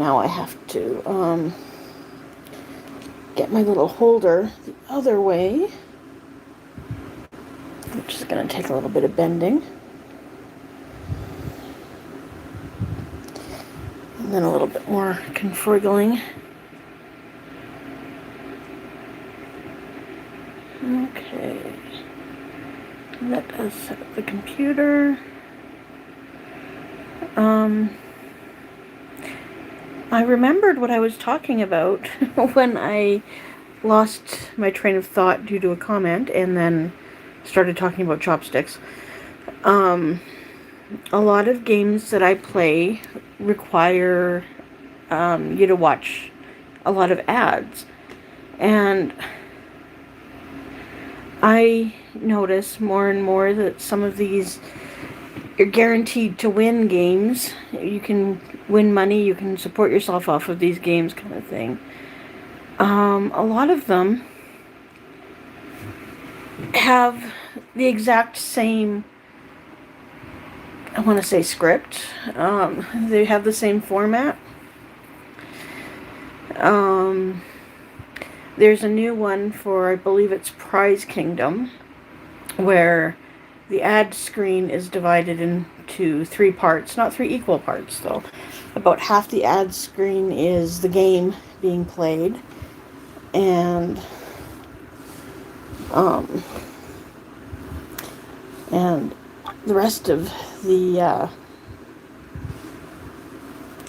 now I have to get my little holder the other way, which is going to take a little bit of bending. And then a little bit more confriggling. Okay. Let us set up the computer. I remembered what I was talking about when I lost my train of thought due to a comment and then started talking about chopsticks. A lot of games that I play require you to watch a lot of ads. And I notice more and more that some of these you're guaranteed to win games. You can win money, you can support yourself off of these games kind of thing. A lot of them have the exact same, I want to say, script. They have the same format. There's a new one for, I believe it's Prize Kingdom, where the ad screen is divided into 3 parts. Not 3 equal parts, though. About half the ad screen is the game being played, and the rest of the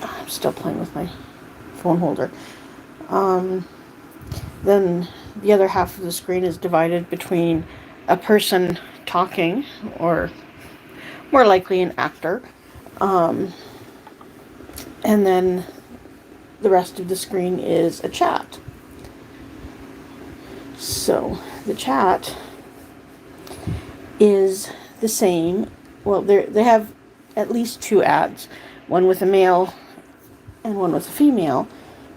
I'm still playing with my phone holder. Then the other half of the screen is divided between a person talking, or more likely an actor, and then the rest of the screen is a chat. So the chat is the same. Well, they have at least 2 ads, one with a male and one with a female,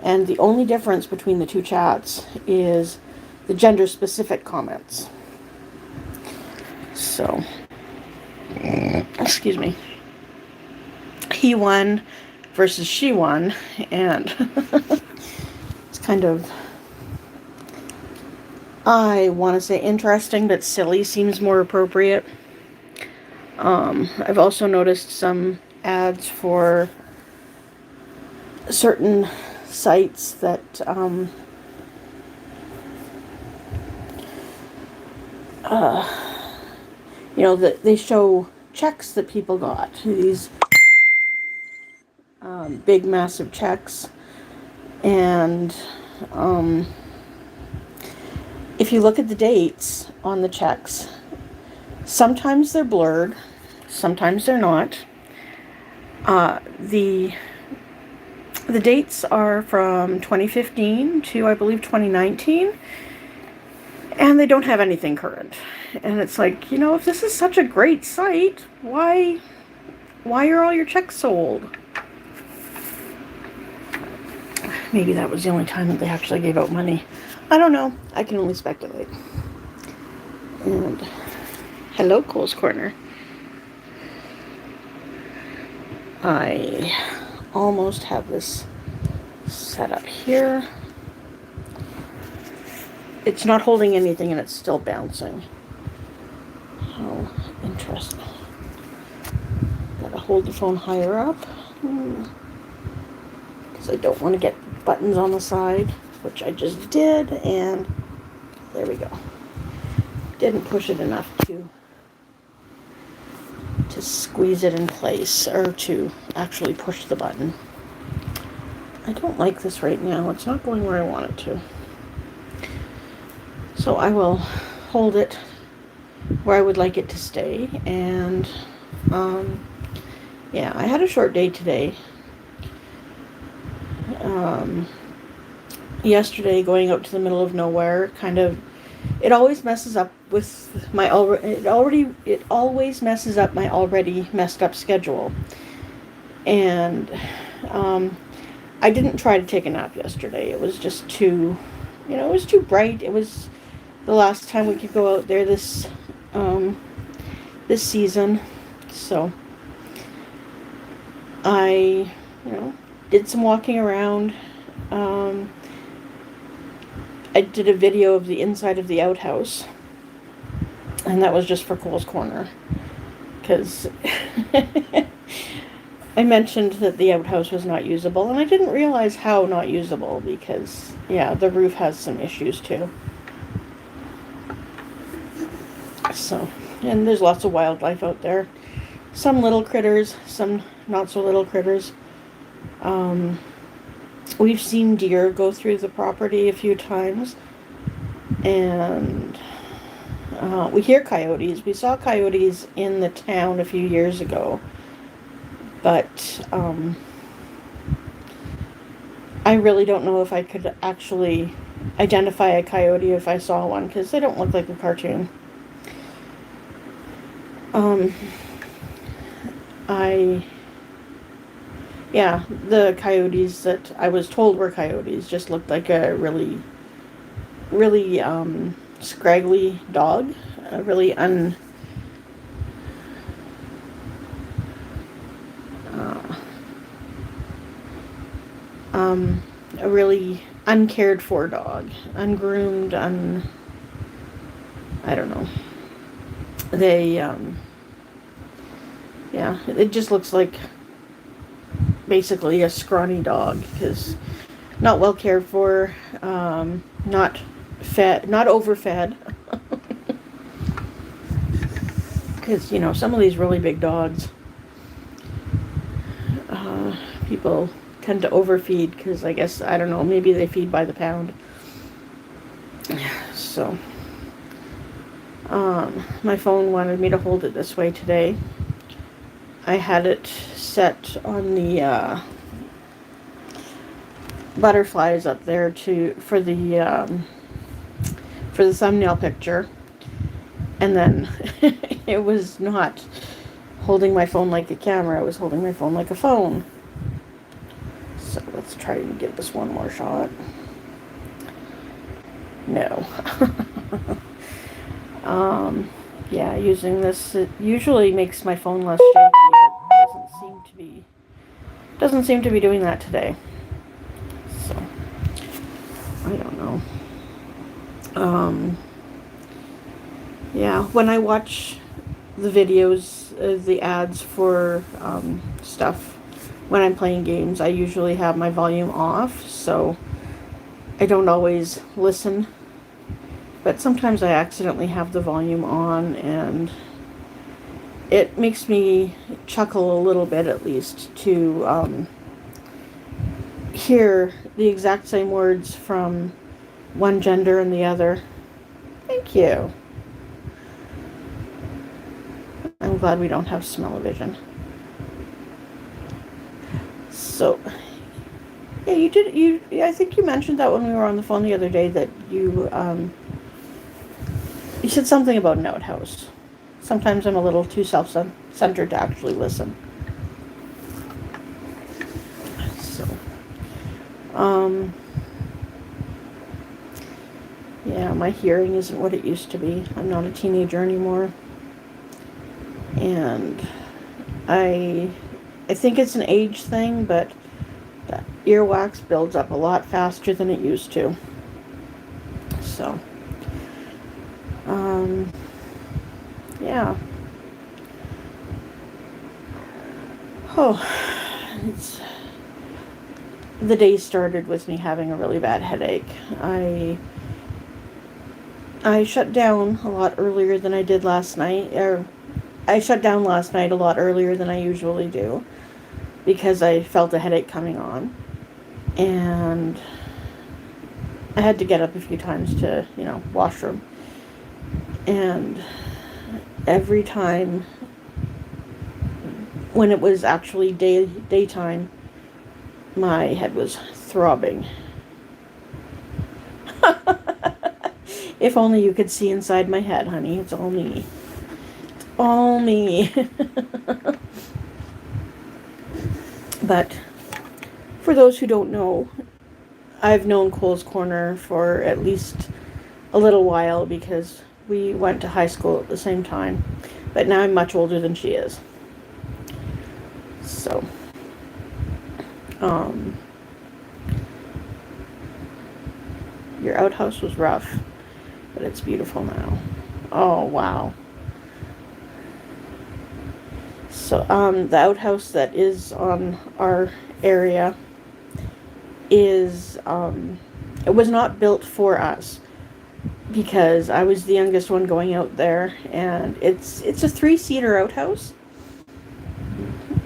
and the only difference between the 2 chats is the gender-specific comments. So, excuse me, he won versus she won, and it's kind of, I want to say interesting, but silly seems more appropriate. I've also noticed some ads for certain sites that that they show checks that people got, these big massive checks, and if you look at the dates on the checks, sometimes they're blurred, sometimes they're not. The dates are from 2015 to, I believe, 2019, and they don't have anything current. And it's like, if this is such a great site, why are all your checks sold? Maybe that was the only time that they actually gave out money. I don't know. I can only speculate. And hello, Cole's Corner. I almost have this set up here. It's not holding anything and it's still bouncing. How interesting. Gotta hold the phone higher up. Because I don't want to get buttons on the side, which I just did, and there we go. Didn't push it enough to squeeze it in place, or to actually push the button. I don't like this right now. It's not going where I want it to. So I will hold it where I would like it to stay. And yeah, I had a short day today. Yesterday, going out to the middle of nowhere, it always messes up with my it always messes up my already messed up schedule. And I didn't try to take a nap yesterday. It was just too, it was too bright. It was the last time we could go out there this season. So I, did some walking around. Um, I did a video of the inside of the outhouse, and that was just for Cole's Corner, because I mentioned that the outhouse was not usable, and I didn't realize how not usable, because, yeah, the roof has some issues too. So, and there's lots of wildlife out there. Some little critters, some not so little critters. We've seen deer go through the property a few times, and we hear coyotes. We saw coyotes in the town a few years ago, but I really don't know if I could actually identify a coyote if I saw one, because they don't look like a cartoon. Yeah, the coyotes that I was told were coyotes just looked like a really, really scraggly dog, a really a really uncared for dog, ungroomed, I don't know. They, yeah, it just looks like basically a scrawny dog, because not well cared for, not fed, not overfed. Because, you know, some of these really big dogs, people tend to overfeed, because I guess, I don't know, maybe they feed by the pound. So, my phone wanted me to hold it this way today. I had it set on the butterflies up there for the thumbnail picture, and then it was not holding my phone like a camera. It was holding my phone like a phone. So let's try and give this one more shot. No. Yeah, using this, it usually makes my phone less shaky, but doesn't seem to be doing that today. So I don't know. Yeah, when I watch the videos, the ads for stuff when I'm playing games, I usually have my volume off, so I don't always listen. But sometimes I accidentally have the volume on, and it makes me chuckle a little bit, at least, to hear the exact same words from one gender and the other. Thank you. I'm glad we don't have smell-o-vision. So, yeah, I think you mentioned that when we were on the phone the other day, that you said something about an outhouse. Sometimes I'm a little too self-centered to actually listen. So, yeah, my hearing isn't what it used to be. I'm not a teenager anymore. And I think it's an age thing, but the earwax builds up a lot faster than it used to. So, yeah. Oh, the day started with me having a really bad headache. I shut down a lot earlier than I did last night, I shut down last night a lot earlier than I usually do, because I felt a headache coming on, and I had to get up a few times to, washroom, and every time when it was actually daytime, my head was throbbing. If only you could see inside my head, honey. It's all me. It's all me. But for those who don't know, I've known Cole's Corner for at least a little while, because we went to high school at the same time. But now I'm much older than she is. So, Um, your outhouse was rough, but it's beautiful now. Oh, wow. So, the outhouse that is on our area is, it was not built for us because I was the youngest one going out there, and it's a three-seater outhouse.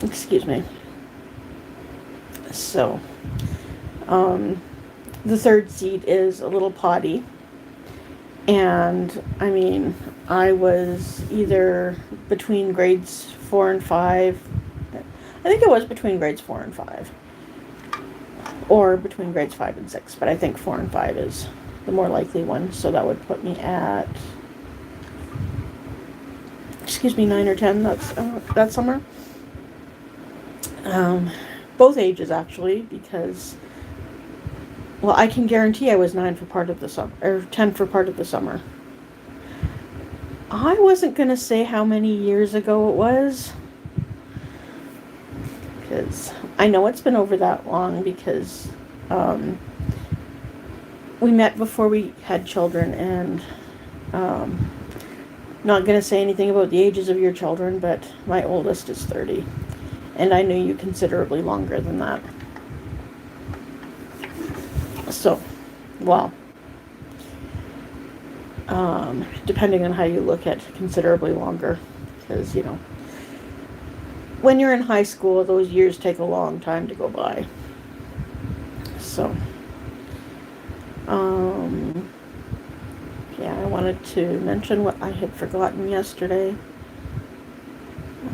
Excuse me. So, um, the third seat is a little potty, and I mean, I was either between grades 4 and 5. I think it was between grades 4 and 5, or between grades 5 and 6. But I think 4 and 5 is the more likely one. So that would put me at, excuse me, 9 or 10. That's that summer. Both ages actually, because well, I can guarantee I was 9 for part of the summer, or 10 for part of the summer. I wasn't gonna say how many years ago it was, because I know it's been over that long, because we met before we had children, and not gonna say anything about the ages of your children, but my oldest is 30, and I knew you considerably longer than that. So, well, depending on how you look at considerably longer, because, you know, when you're in high school, those years take a long time to go by. So, yeah, I wanted to mention what I had forgotten yesterday.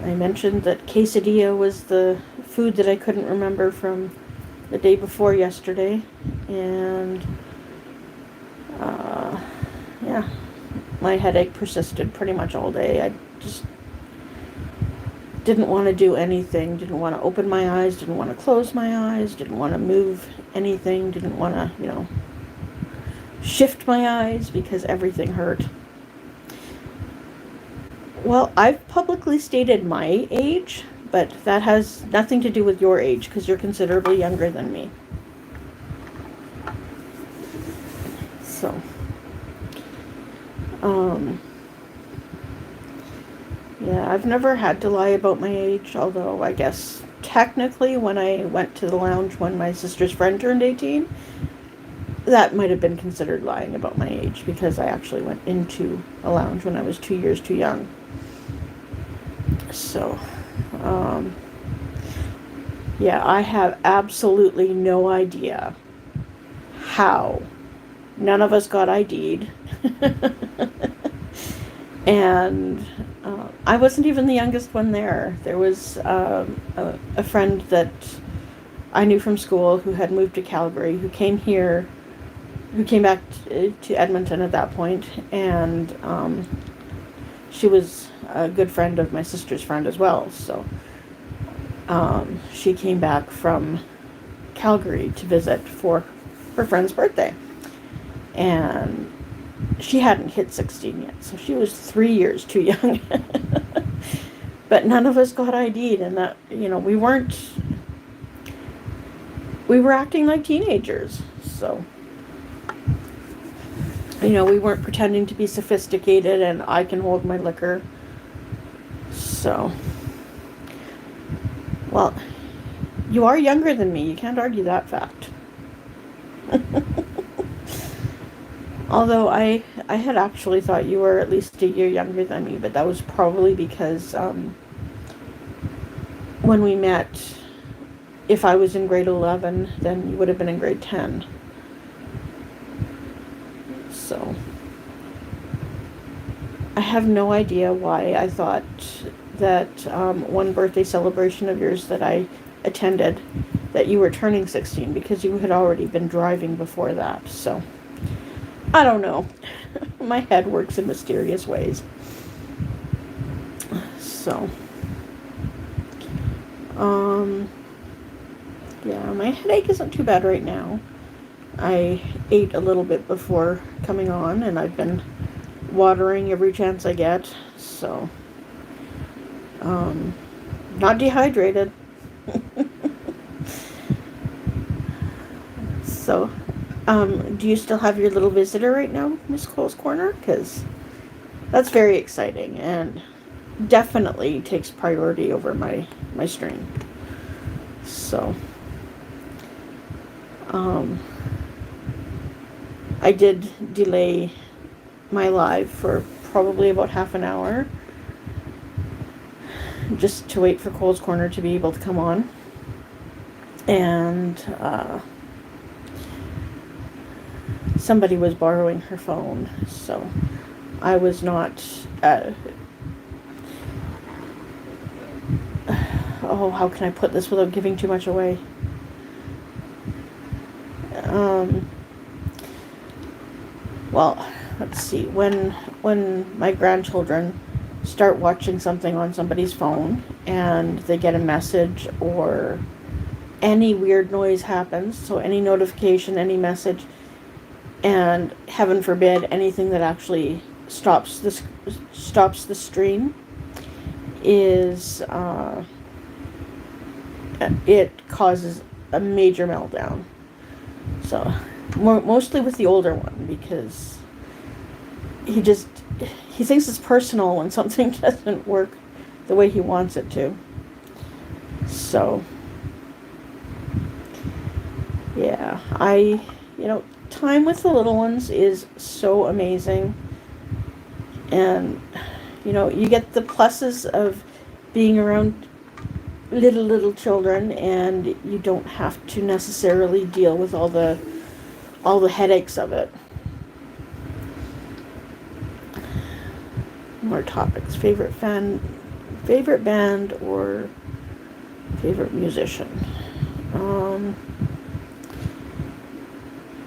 I mentioned that quesadilla was the food that I couldn't remember from the day before yesterday, and yeah, my headache persisted pretty much all day. I just didn't want to do anything, didn't want to open my eyes, didn't want to close my eyes, didn't want to move anything, didn't want to, you know, shift my eyes because everything hurt. Well, I've publicly stated my age, but that has nothing to do with your age because you're considerably younger than me. So, yeah, I've never had to lie about my age, although I guess technically when I went to the lounge when my sister's friend turned 18, that might have been considered lying about my age because I actually went into a lounge when I was 2 years too young. So, yeah, I have absolutely no idea how none of us got ID'd. And I wasn't even the youngest one there. There was a friend that I knew from school who had moved to Calgary, who came here, who came back to Edmonton at that point, and she was a good friend of my sister's friend as well. So she came back from Calgary to visit for her friend's birthday. And she hadn't hit 16 yet, so she was 3 years too young. But none of us got ID'd, and that, you know, we were acting like teenagers. So, you know, we weren't pretending to be sophisticated and I can hold my liquor. So, well, you are younger than me. You can't argue that fact. Although I had actually thought you were at least a year younger than me, but that was probably because when we met, if I was in grade 11, then you would have been in grade 10. So I have no idea why I thought that one birthday celebration of yours that I attended, that you were turning 16, because you had already been driving before that. So I don't know. My head works in mysterious ways. So, yeah, my headache isn't too bad right now. I ate a little bit before coming on, and I've been watering every chance I get. So, not dehydrated. So, do you still have your little visitor right now, Miss Cole's Corner? Because that's very exciting and definitely takes priority over my stream. So, I did delay my live for probably about half an hour just to wait for Cole's Corner to be able to come on. And somebody was borrowing her phone, so I was not oh, how can I put this without giving too much away? Well, let's see. When my grandchildren start watching something on somebody's phone and they get a message or any weird noise happens, so any notification, any message, and heaven forbid anything that actually stops the stream is it causes a major meltdown. So mostly with the older one, because he thinks it's personal when something doesn't work the way he wants it to. So yeah, time with the little ones is so amazing. And, you get the pluses of being around little children, and you don't have to necessarily deal with all the headaches of it. More topics. Favorite band, or favorite musician?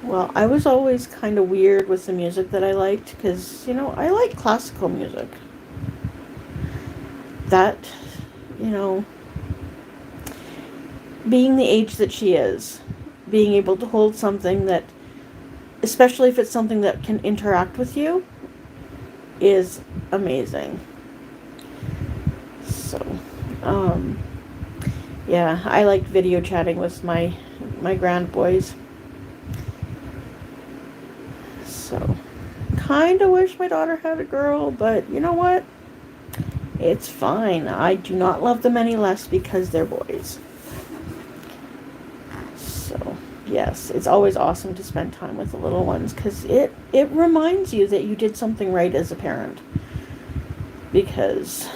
Well, I was always kind of weird with the music that I liked, because, I like classical music. That, being the age that she is, being able to hold something that, especially if it's something that can interact with you, is amazing. So, yeah, I liked video chatting with my grand boys. So, kind of wish my daughter had a girl, but you know what? It's fine. I do not love them any less because they're boys. So, yes, it's always awesome to spend time with the little ones, because it reminds you that you did something right as a parent. Because,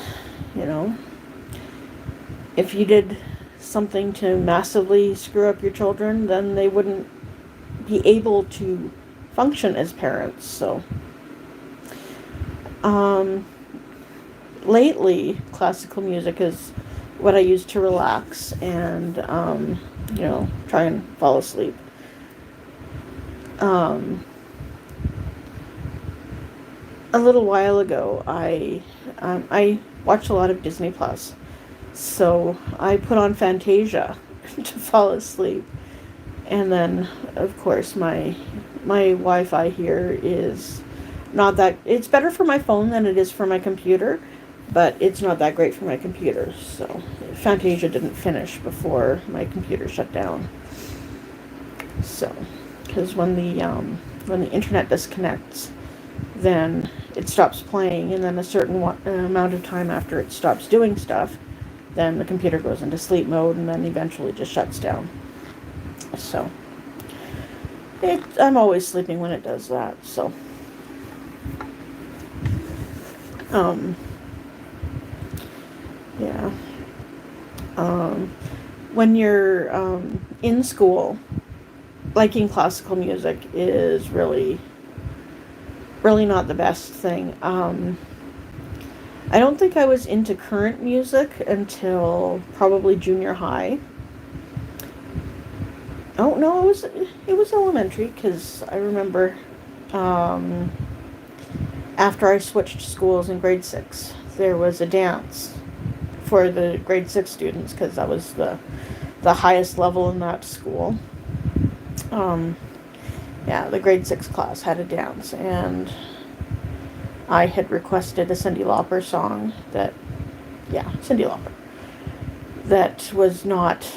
if you did something to massively screw up your children, then they wouldn't be able to function as parents. So, lately, classical music is what I use to relax and, try and fall asleep. A little while ago, I watched a lot of Disney Plus, so I put on Fantasia to fall asleep. And then, of course, my Wi-Fi here is not that... It's better for my phone than it is for my computer, but it's not that great for my computer. So Fantasia didn't finish before my computer shut down. So, because when the internet disconnects, then it stops playing, and then a certain amount of time after it stops doing stuff, then the computer goes into sleep mode, and then eventually just shuts down. So, I'm always sleeping when it does that, so. Yeah. When you're in school, liking classical music is really not the best thing. I don't think I was into current music until probably junior high. Oh no, it was elementary, because I remember after I switched schools in grade 6, there was a dance for the grade 6 students, because that was the highest level in that school. Yeah, the grade 6 class had a dance, and I had requested a Cyndi Lauper song Cyndi Lauper, that was not,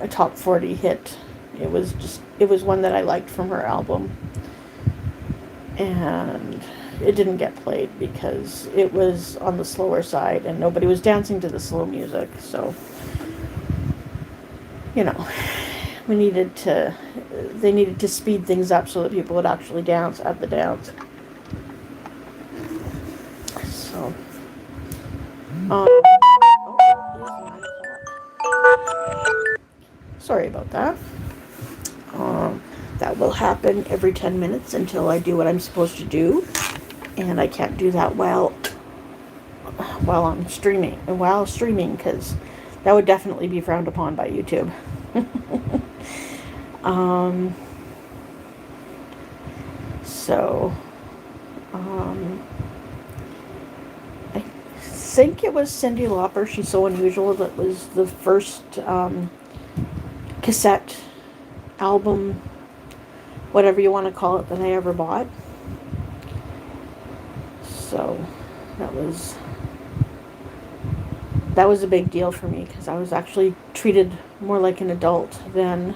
a top 40 hit It was one that I liked from her album. And it didn't get played because it was on the slower side and nobody was dancing to the slow music. So, you know, they needed to speed things up so that people would actually dance at the dance. So, sorry about that. That will happen every 10 minutes until I do what I'm supposed to do. And I can't do that while I'm streaming, because that would definitely be frowned upon by YouTube. So, I think it was Cyndi Lauper, She's So Unusual, that was the first cassette album, whatever you want to call it, that I ever bought. So that was a big deal for me because I was actually treated more like an adult than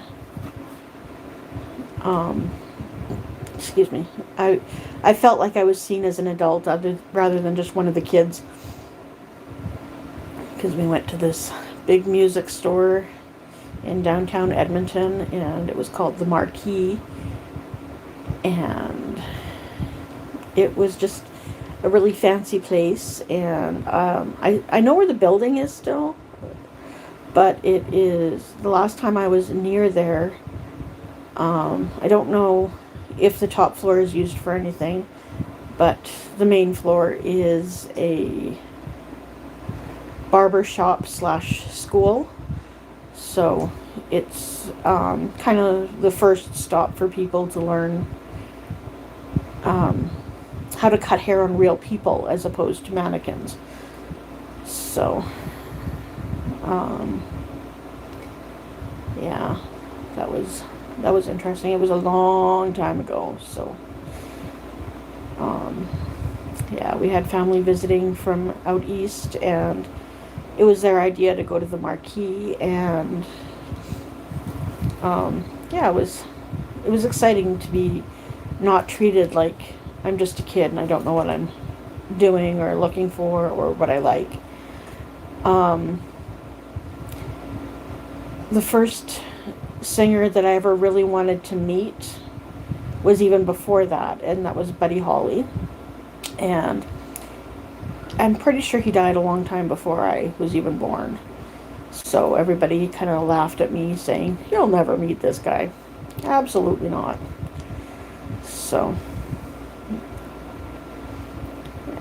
excuse me. I felt like I was seen as an adult rather than just one of the kids, because we went to this big music store in downtown Edmonton, and it was called the Marquee, and it was just a really fancy place. And I know where the building is still, but it is, the last time I was near there, I don't know if the top floor is used for anything, but the main floor is a barber shop / school. So it's kind of the first stop for people to learn how to cut hair on real people as opposed to mannequins. So yeah, that was interesting. It was a long time ago. So yeah, we had family visiting from out east, and it was their idea to go to the Marquee, and yeah, it was exciting to be not treated like I'm just a kid and I don't know what I'm doing or looking for or what I like. The first singer that I ever really wanted to meet was even before that, and that was Buddy Holly. And I'm pretty sure he died a long time before I was even born. So everybody kind of laughed at me saying, "You'll never meet this guy." Absolutely not. So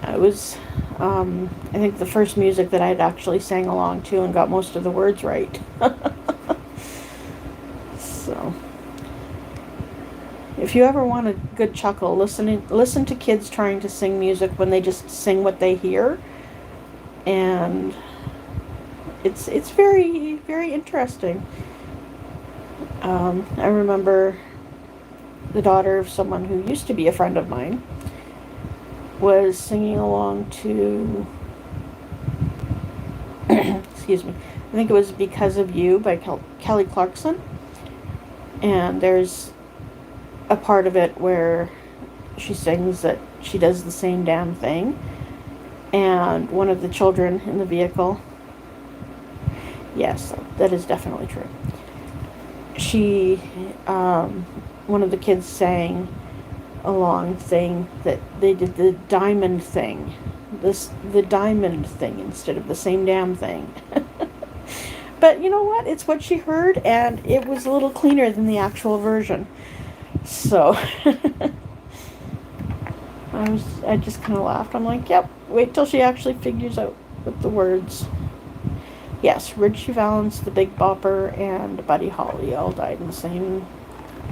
it was, I think, the first music that I'd actually sang along to and got most of the words right. So if you ever want a good chuckle, listen to kids trying to sing music when they just sing what they hear, and it's very, very interesting. I remember the daughter of someone who used to be a friend of mine was singing along to excuse me, I think it was Because of You by Kelly Clarkson, and there's a part of it where she sings that she does the same damn thing, and one of the children in the vehicle, yes, that is definitely true, one of the kids sang along, saying that they did the diamond thing, the diamond thing instead of the same damn thing. But you know what? It's what she heard, and it was a little cleaner than the actual version. So I just kind of laughed. I'm like, yep, wait till she actually figures out what the words. Yes, Ritchie Valens, the Big Bopper, and Buddy Holly all died in the same,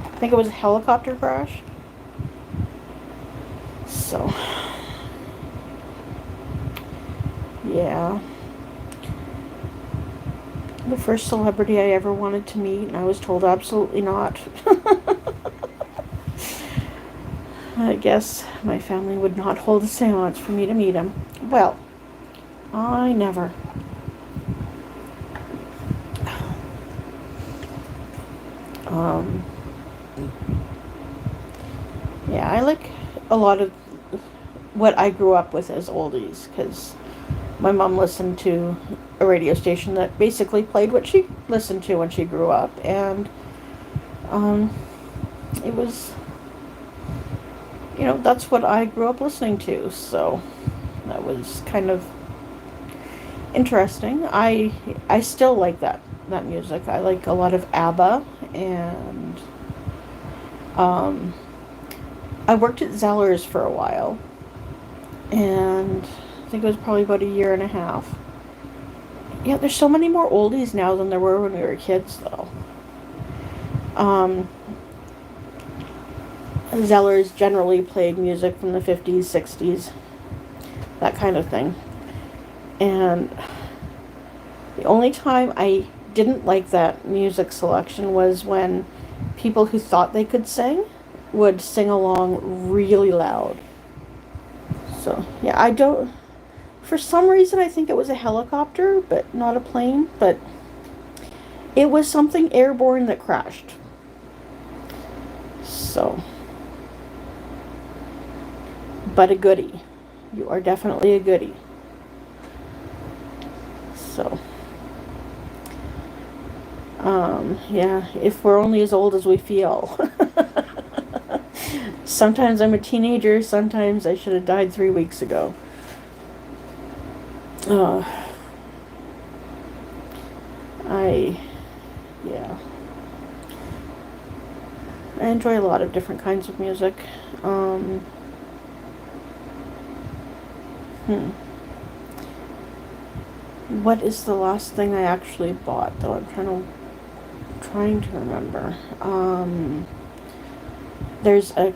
I think it was a helicopter crash. So yeah, the first celebrity I ever wanted to meet, and I was told absolutely not. I guess my family would not hold a seance for me to meet him. Well, I never. Um, yeah, I like a lot of what I grew up with as oldies because my mom listened to a radio station that basically played what she listened to when she grew up, and um, it was, that's what I grew up listening to, so that was kind of interesting. I still like that music. I like a lot of ABBA, and um, I worked at Zeller's for a while, and I think it was probably about a year and a half. Yeah, there's so many more oldies now than there were when we were kids, though. Um, Zeller's generally played music from the 50s, 60s, that kind of thing. And the only time I didn't like that music selection was when people who thought they could sing would sing along really loud. So, yeah, I don't. For some reason, I think it was a helicopter, but not a plane, but it was something airborne that crashed. So, but a goodie. You are definitely a goodie. So, yeah, if we're only as old as we feel. Sometimes I'm a teenager, sometimes I should have died 3 weeks ago. Uh, yeah. I enjoy a lot of different kinds of music. Um, what is the last thing I actually bought, though? I'm trying to remember. There's a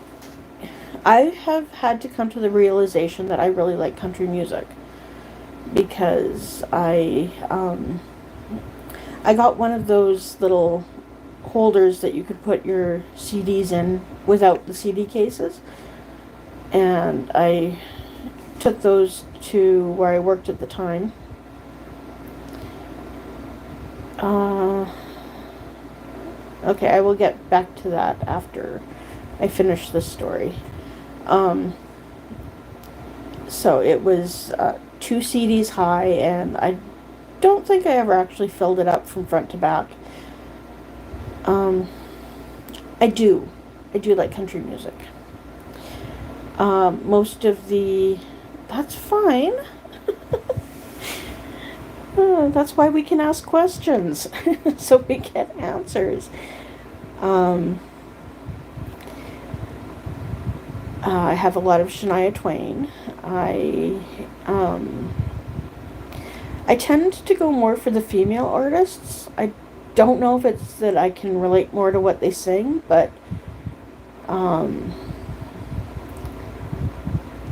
I have had to come to the realization that I really like country music because I got one of those little holders that you could put your CDs in without the CD cases, and I took those to where I worked at the time. Okay, I will get back to that after I finish this story. So it was 2 CDs high, and I don't think I ever actually filled it up from front to back. I do. I do like country music. Most of the... That's fine. That's why we can ask questions, so we get answers. I have a lot of Shania Twain. I tend to go more for the female artists. I don't know if it's that I can relate more to what they sing, but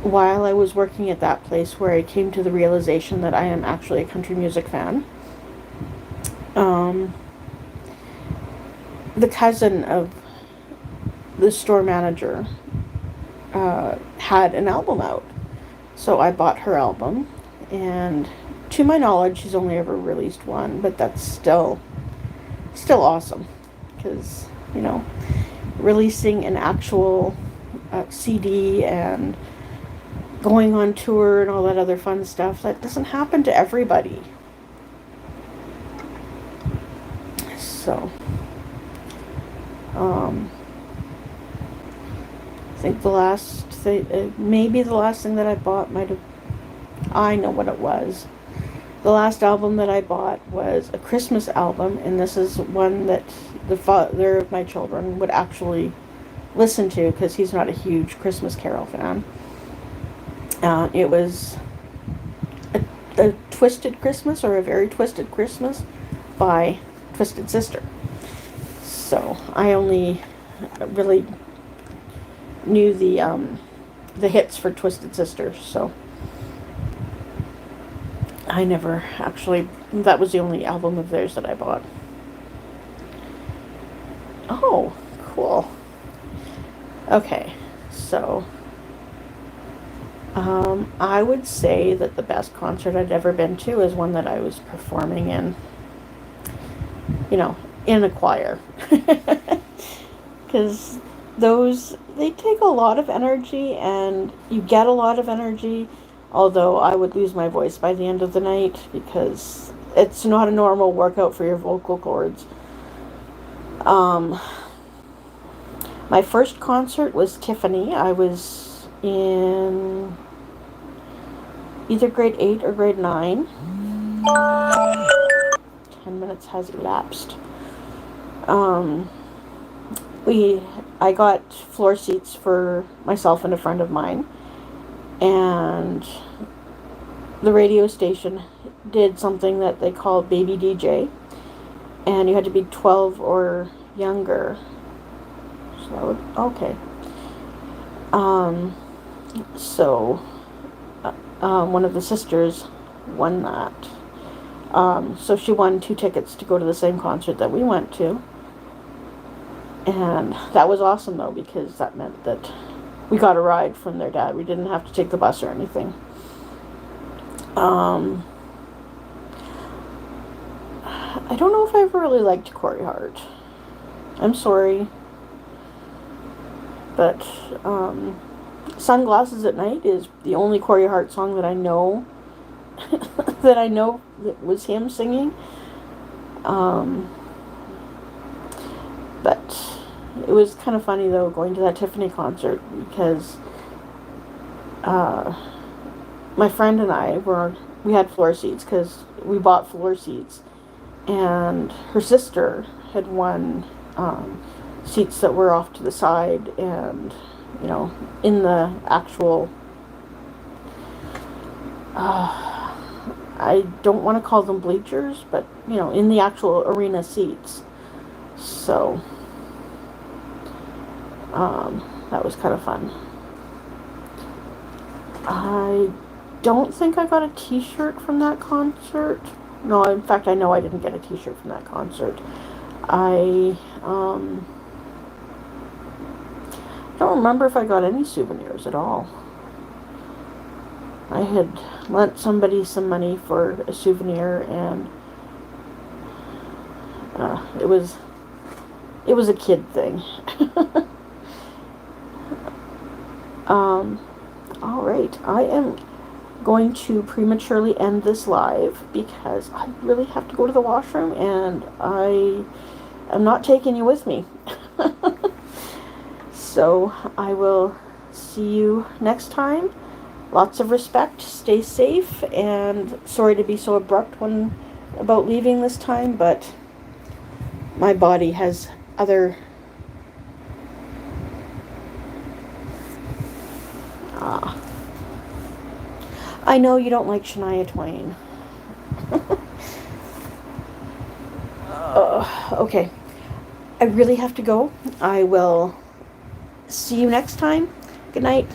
while I was working at that place where I came to the realization that I am actually a country music fan, the cousin of the store manager had an album out. So I bought her album, and to my knowledge, she's only ever released one, but that's still awesome, because, releasing an actual CD and going on tour and all that other fun stuff, that doesn't happen to everybody. So, I think maybe the last thing that I bought I know what it was. The last album that I bought was a Christmas album, and this is one that the father of my children would actually listen to because he's not a huge Christmas Carol fan. It was a Twisted Christmas, or A Very Twisted Christmas, by Twisted Sister. So I only really knew the hits for Twisted Sister, so I never actually... That was the only album of theirs that I bought. Oh, cool. Okay, so I would say that the best concert I'd ever been to is one that I was performing in. in a choir. Because they take a lot of energy, and you get a lot of energy, although I would lose my voice by the end of the night because it's not a normal workout for your vocal cords. My first concert was Tiffany. I was in either grade 8 or grade 9. 10 minutes has elapsed. I got floor seats for myself and a friend of mine, and the radio station did something that they called Baby DJ, and you had to be 12 or younger. So, okay. So, one of the sisters won that. So she won 2 tickets to go to the same concert that we went to. And that was awesome, though, because that meant that we got a ride from their dad. We didn't have to take the bus or anything. I don't know if I ever really liked Corey Hart. I'm sorry. But Sunglasses at Night is the only Corey Hart song that I know that was him singing. But it was kind of funny, though, going to that Tiffany concert, because my friend and I we had floor seats because we bought floor seats, and her sister had won seats that were off to the side, and in the actual I don't want to call them bleachers, but in the actual arena seats. So that was kind of fun. I don't think I got a t-shirt from that concert. No, in fact, I know I didn't get a t-shirt from that concert. I don't remember if I got any souvenirs at all. I had lent somebody some money for a souvenir, and it was a kid thing. All right, I am going to prematurely end this live because I really have to go to the washroom, and I am not taking you with me. So I will see you next time. Lots of respect, stay safe, and sorry to be so abrupt about leaving this time, but my body has other I know you don't like Shania Twain. Okay. I really have to go. I will see you next time. Good night.